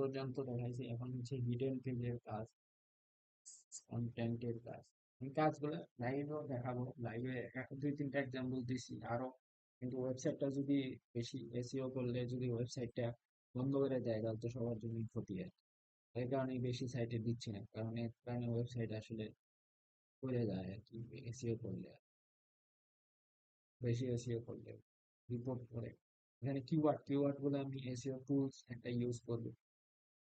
পর্যন্ত দেখাইছি। এখন হচ্ছে হিডেন পেজের কাজ, কন্টেন্টের কাজ। এই কাজগুলো লাইভেও দেখাবো, লাইভে দুই তিনটা এক্সাম্পল দিছি আরো। কিন্তু ওয়েবসাইটটা যদি বেশি এসইও করলে যদি ওয়েবসাইটটা বন্ধ করে দেয় তাহলে তো সবার জন্যই ক্ষতি হয়। এই কারণে বেশি সাইটে দিচ্ছি না, কারণ এর কারণে ওয়েবসাইট আসলে পড়ে যায় আর কি, এসইও করলে, বেশি এসইও করলে রিপোর্ট করে। এখানে কিওয়ার্ড কিওয়ার্ড গুলো আমি এসইও টুলস একটা ইউজ করবো।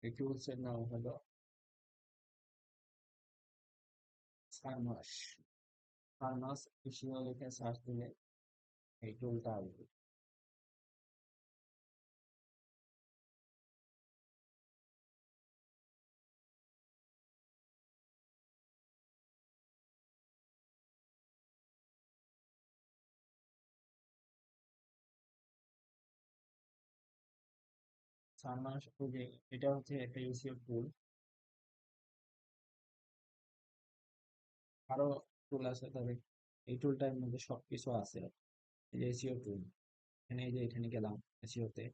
এই টুলস এর নাম হলো ফার্মাস। ফার্মাস এসইও লিখে সার্চ দিলে এই টুলটা আসবে। ফার্মাস, ওই যে এটা হচ্ছে একটা এসইও টুল। আরো টুল আছে, তবে এই টুলটার মধ্যে সবকিছু আছে। এই যে এসইও টুল, এখানে এই যে এখানে গেলাম এসইও তে,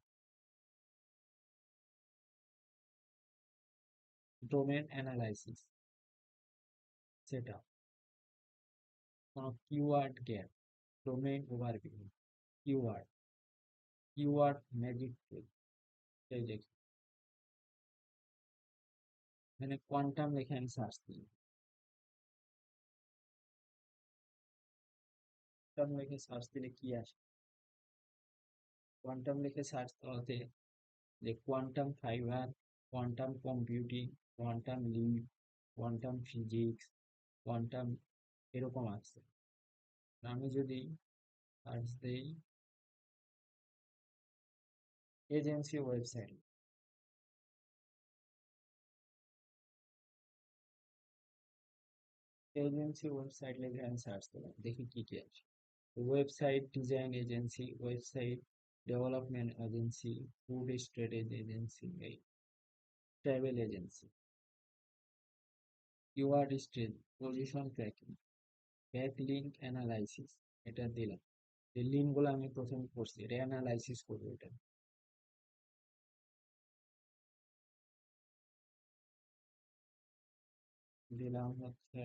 ডোমেন অ্যানালাইসিস, সেটা কোনো keyword gap, domain overview, keyword, keyword magic টুল। এই যে এখানে কোয়ান্টাম লিখে আমি সার্চ দিই, কোয়ান্টাম লিখে সার্চ দিলে কি আসে? কোয়ান্টাম লিখে সার্চ দেওয়াতে যে quantum fiber, quantum computing, quantum leap, quantum physics, quantum, এরকম আছে। আমি যদি সার্চ দিই এজেন্সি ওয়েবসাইট, এজেন্সি ওয়েবসাইট লিখে আমি সার্চ দিলাম, দেখি কি কি আসে। Website design agency, website development agency, food strategy agency, এই travel agency, keyword straight, position tracking, backlink analysis, এটা দিলাম। এই লিঙ্ক গুলো আমি প্রথমে করছি, এটা অ্যানালাইসিস করবো। এটা দিলাম হচ্ছে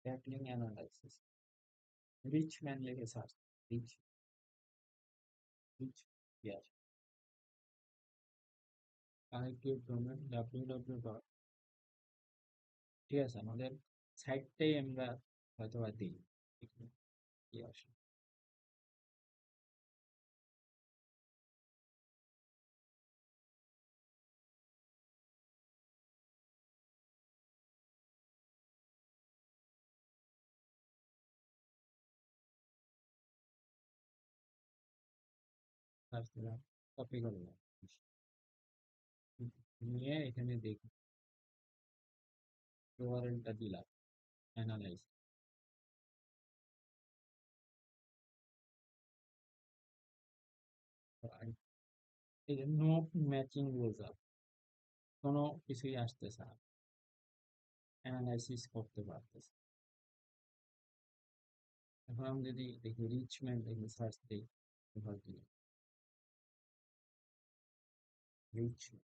ব্যাক লিঙ্ক অ্যানালাইসিস, রিচম্যান লিখে সার্চ, রিচ, রিচ, ইয়ার কানেক্টেড ডোমেন www. ঠিক আছে, আমাদের সাইটটাই আমরা হয়তো বা দিই, কি আসে। সার্চ দিলাম, কপি করলাম, নিয়ে এখানে দেখি ইউআরএলটা দিলাম, অ্যানালাইজ। এই যে নো ম্যাচিং রেজাল্ট, কোনো কিছুই আসতেছে না, অ্যানালাইসিস করতে পারতেছে। এখন আমি যদি দেখি রিচম্যান দেখি সার্চ দিই, এবার দিই রিচম্যান,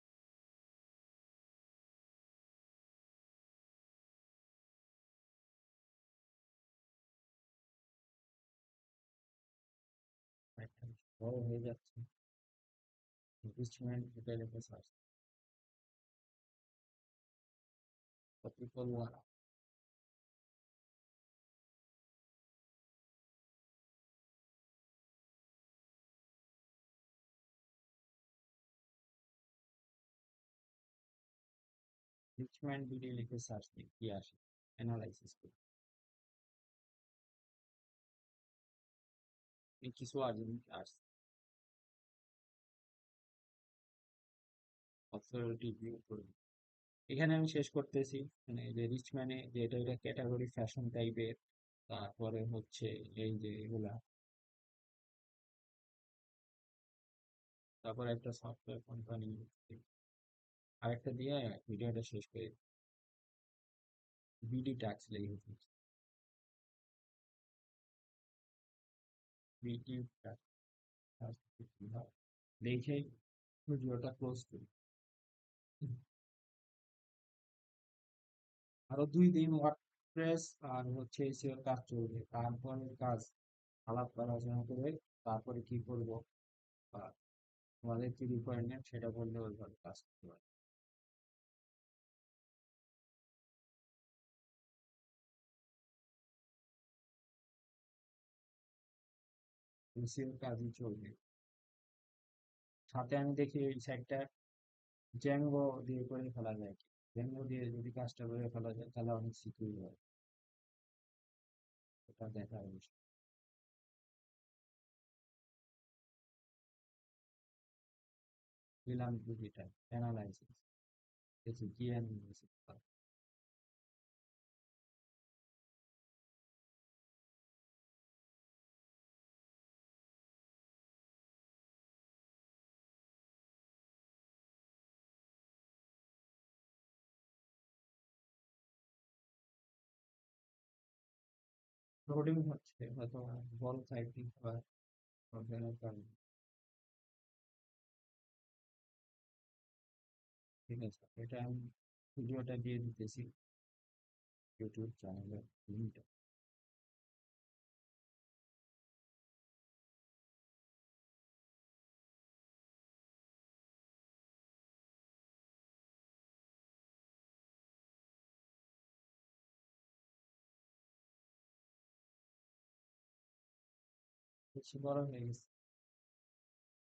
একটা বড় হয়ে যাচ্ছে। রিচম্যান এটা রেখে সার্চ কপি করবো। রিচম্যান ভিডিও লিখে সার্চ দিই, কি আসে, অ্যানালাইসিস করি। এই কিছু আসছে, অথরিটি ভিউ করবো। এখানে আমি শেষ করতেছি। মানে এই যে রিচম্যানে যে এটা ক্যাটাগরি ফ্যাশন টাইপের, তারপরে হচ্ছে এই যে এগুলা, তারপরে একটা সফটওয়্যার কোম্পানি, আরেকটা দিয়ে ভিডিওটা শেষ করে বিডি ট্যাক্স লিখে দিচ্ছি, বিডি ট্যাক্স। আজকে কি হয় দেখে ভিডিওটা ক্লোজ করি। আরো 2 দিন ওয়ার্ডপ্রেস আর হচ্ছে এসিও কাজ চলবে, তারপরে কাজ আলাপ আলোচনা করে তারপরে কি করব বা আমাদের কি রিকোয়ারমেন্ট সেটা বললে ওইভাবে কাজ করতে পারি। এসিও কাজই চলবে, সাথে আমি দেখি এই সাইডটা জ্যাঙ্গো দিয়ে করে ফেলা যায় কি, জ্যাঙ্গো দিয়ে যদি কাজটা করে ফেলা যায় তাহলে অনেক সিকিউর হয়। এটা দেখা উচিত। দিলাম রুটিটা অ্যানালাইসিস, দেখি কি অ্যানালাইসিস। লোডিং হচ্ছে হয়তো, বড় সাইটিং বা প্রবলেমের কারণে। ঠিক আছে, এটা আমি ভিডিওটা দিয়ে দিতেছি ইউটিউব চ্যানেলের লিঙ্কটা। বেশি বড় হয়ে গেছে।